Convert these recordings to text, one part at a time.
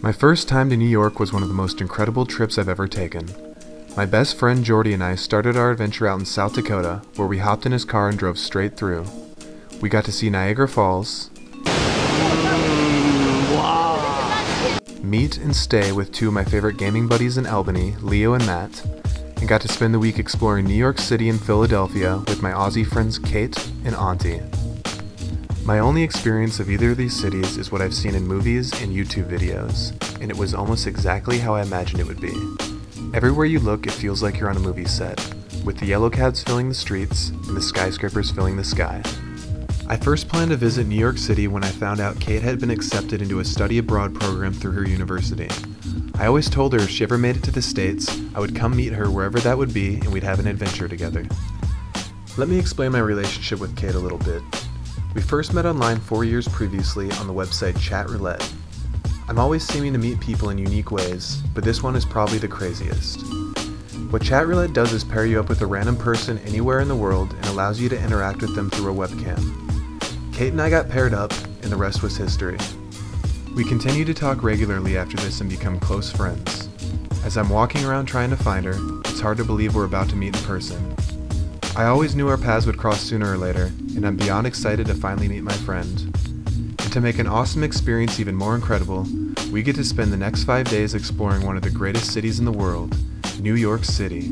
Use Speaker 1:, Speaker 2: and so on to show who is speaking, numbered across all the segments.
Speaker 1: My first time to New York was one of the most incredible trips I've ever taken. My best friend Jordy and I started our adventure out in South Dakota, where we hopped in his car and drove straight through. We got to see Niagara Falls, meet and stay with two of my favorite gaming buddies in Albany, Leo and Matt, and got to spend the week exploring New York City and Philadelphia with my Aussie friends Kate and Auntie. My only experience of either of these cities is what I've seen in movies and YouTube videos, and it was almost exactly how I imagined it would be. Everywhere you look, it feels like you're on a movie set, with the yellow cabs filling the streets and the skyscrapers filling the sky. I first planned to visit New York City when I found out Kate had been accepted into a study abroad program through her university. I always told her if she ever made it to the States, I would come meet her wherever that would be and we'd have an adventure together. Let me explain my relationship with Kate a little bit. We first met online 4 years previously on the website CHATROULETTE. I'm always seeming to meet people in unique ways, but this one is probably the craziest. What CHATROULETTE does is pair you up with a random person anywhere in the world and allows you to interact with them through a webcam. Kate and I got paired up, and the rest was history. We continue to talk regularly after this and become close friends. As I'm walking around trying to find her, it's hard to believe we're about to meet in person. I always knew our paths would cross sooner or later, and I'm beyond excited to finally meet my friend. And to make an awesome experience even more incredible, we get to spend the next 5 days exploring one of the greatest cities in the world, New York City.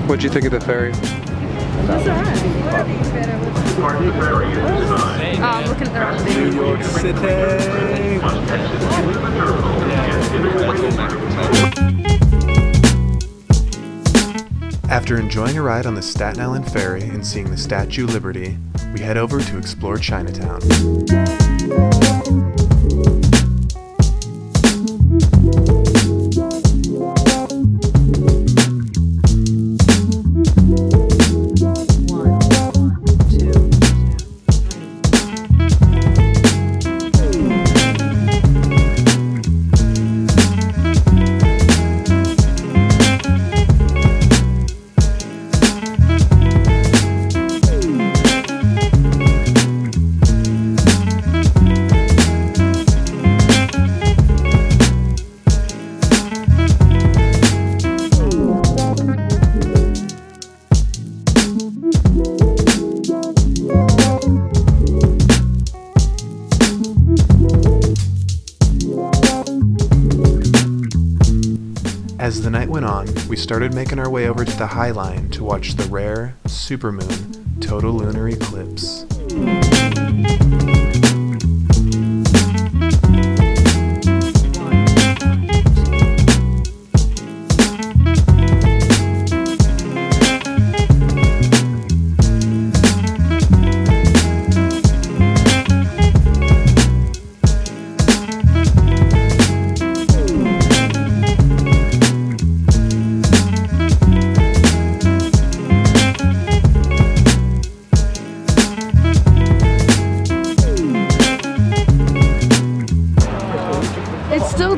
Speaker 1: What'd you think of the ferry?
Speaker 2: It was alright. I'm looking at the wrong thing.
Speaker 1: New York City! After enjoying a ride on the Staten Island Ferry and seeing the Statue of Liberty, we head over to explore Chinatown. As the night went on, we started making our way over to the High Line to watch the rare supermoon total lunar eclipse.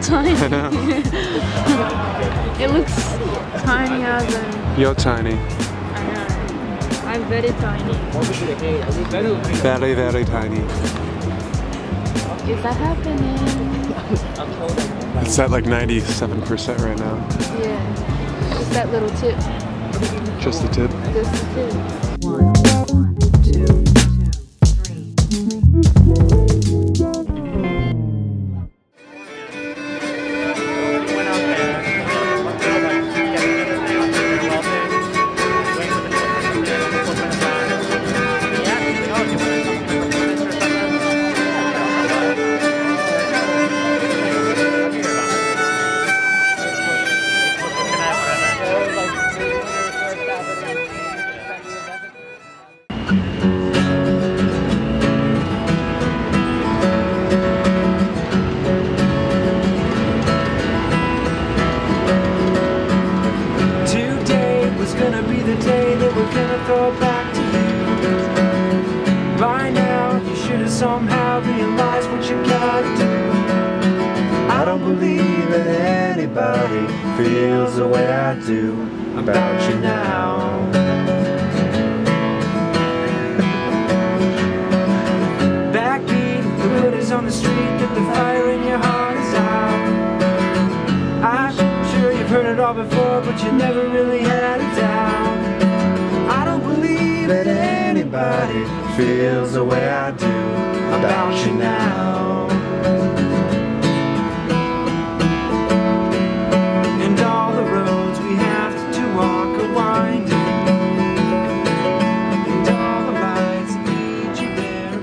Speaker 2: Tiny.
Speaker 1: I know.
Speaker 2: It looks tinier than...
Speaker 1: You're tiny.
Speaker 2: I know. I'm very tiny.
Speaker 1: Very, very tiny.
Speaker 2: Is that happening?
Speaker 1: It's at like 97% right now.
Speaker 2: Yeah. Just that little tip.
Speaker 1: Just the tip?
Speaker 2: Just the tip.
Speaker 3: 1, 2, 3.
Speaker 1: anybody feels the way I do about you now.
Speaker 4: Backbeat, the word is on the street that the fire in your heart is out. I'm sure you've heard it all before, but you never really had a doubt. I don't believe that anybody
Speaker 1: Feels the way I do
Speaker 4: about you now. And all the roads we have to walk are winding, and all the lights that lead you there are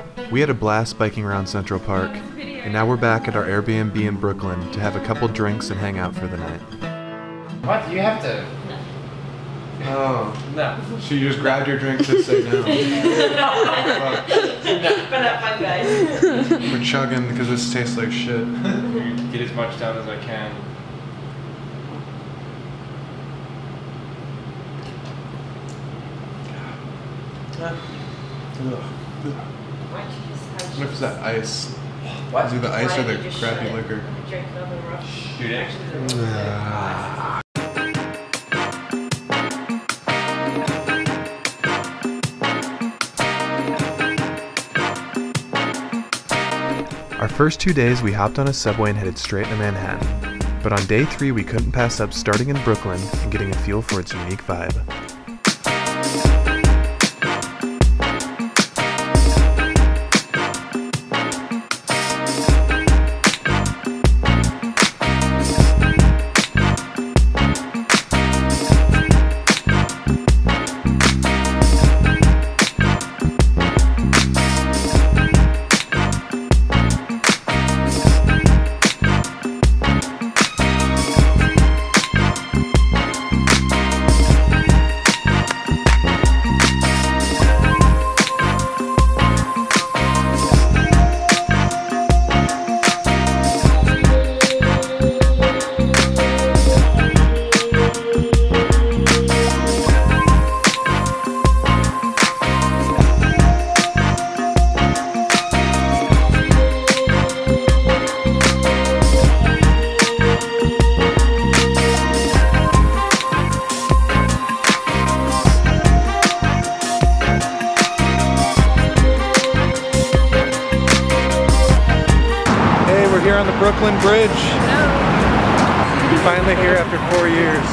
Speaker 4: blinding.
Speaker 1: We had a blast biking around Central Park, and now we're back at our Airbnb in Brooklyn to have a couple drinks and hang out for the night.
Speaker 5: What? You have to.
Speaker 1: Oh.
Speaker 5: No.
Speaker 1: So you just grabbed your drink to say no.
Speaker 6: But not fun, guys.
Speaker 1: We're chugging because this tastes like shit.
Speaker 5: Get as much down as I can.
Speaker 1: What if it's that ice?
Speaker 5: What?
Speaker 1: Is it the ice or the crappy liquor?
Speaker 6: Drink another rush.
Speaker 5: Shoot it.
Speaker 1: Our first 2 days we hopped on a subway and headed straight to Manhattan. But on day 3 we couldn't pass up starting in Brooklyn and getting a feel for its unique vibe. Here on the Brooklyn Bridge. Finally here after 4 years.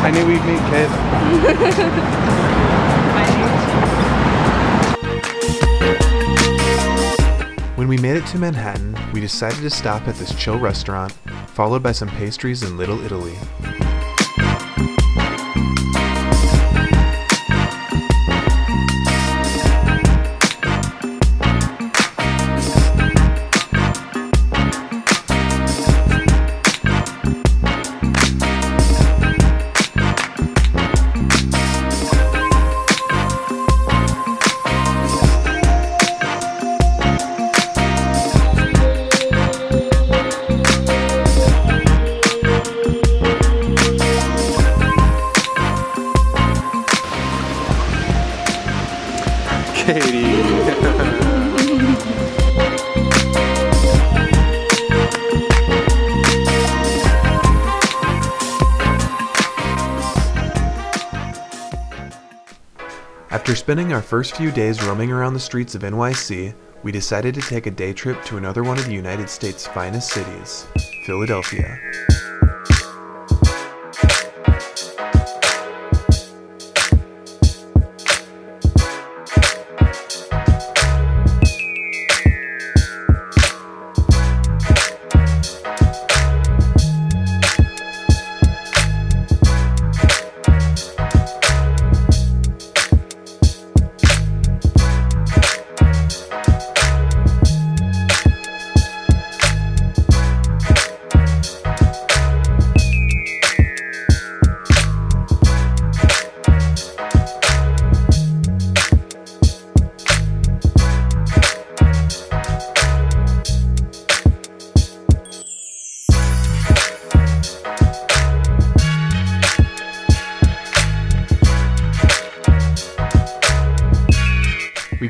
Speaker 1: I knew we'd meet, Kate. When we made it to Manhattan, we decided to stop at this chill restaurant, followed by some pastries in Little Italy. Katie. After spending our first few days roaming around the streets of NYC, we decided to take a day trip to another one of the United States' finest cities, Philadelphia.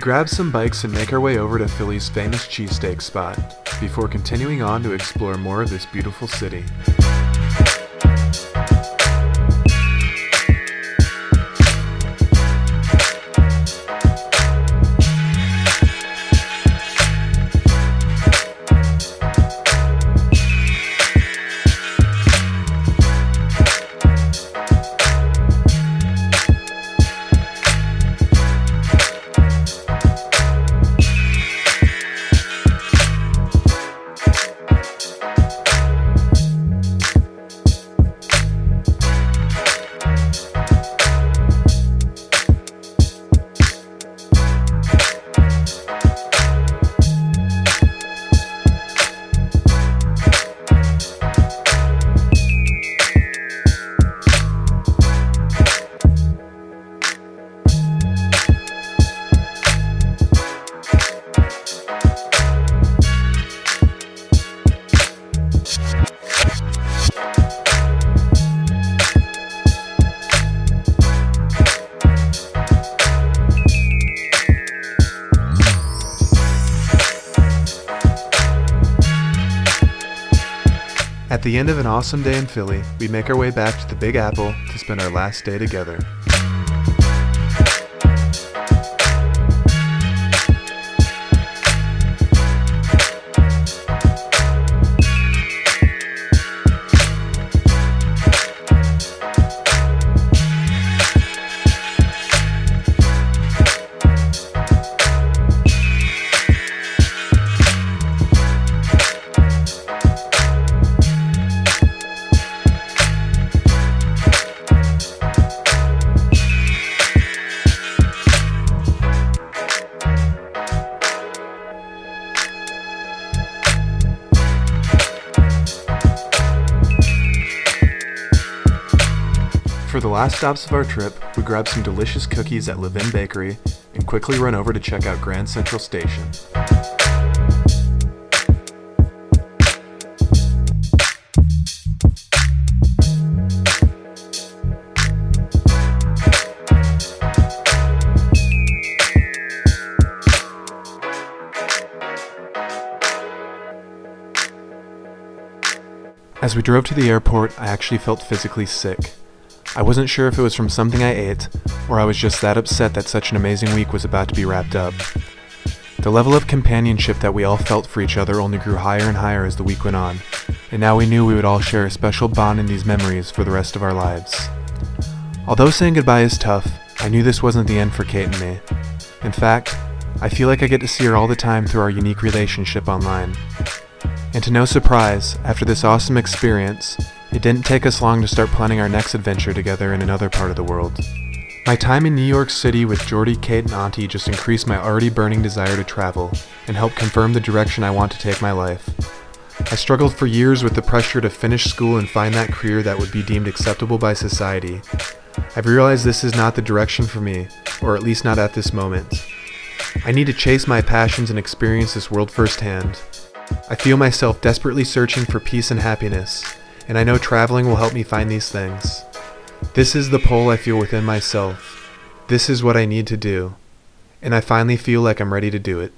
Speaker 1: grab some bikes and make our way over to Philly's famous cheesesteak spot, before continuing on to explore more of this beautiful city. At the end of an awesome day in Philly, we make our way back to the Big Apple to spend our last day together. For the last stops of our trip, we grab some delicious cookies at Levin Bakery and quickly run over to check out Grand Central Station. As we drove to the airport, I actually felt physically sick. I wasn't sure if it was from something I ate, or I was just that upset that such an amazing week was about to be wrapped up. The level of companionship that we all felt for each other only grew higher and higher as the week went on, and now we knew we would all share a special bond in these memories for the rest of our lives. Although saying goodbye is tough, I knew this wasn't the end for Kate and me. In fact, I feel like I get to see her all the time through our unique relationship online. And to no surprise, after this awesome experience, it didn't take us long to start planning our next adventure together in another part of the world. My time in New York City with Jordy, Kate, and Auntie just increased my already burning desire to travel and helped confirm the direction I want to take my life. I struggled for years with the pressure to finish school and find that career that would be deemed acceptable by society. I've realized this is not the direction for me, or at least not at this moment. I need to chase my passions and experience this world firsthand. I feel myself desperately searching for peace and happiness, and I know traveling will help me find these things. This is the pull I feel within myself. This is what I need to do, and I finally feel like I'm ready to do it.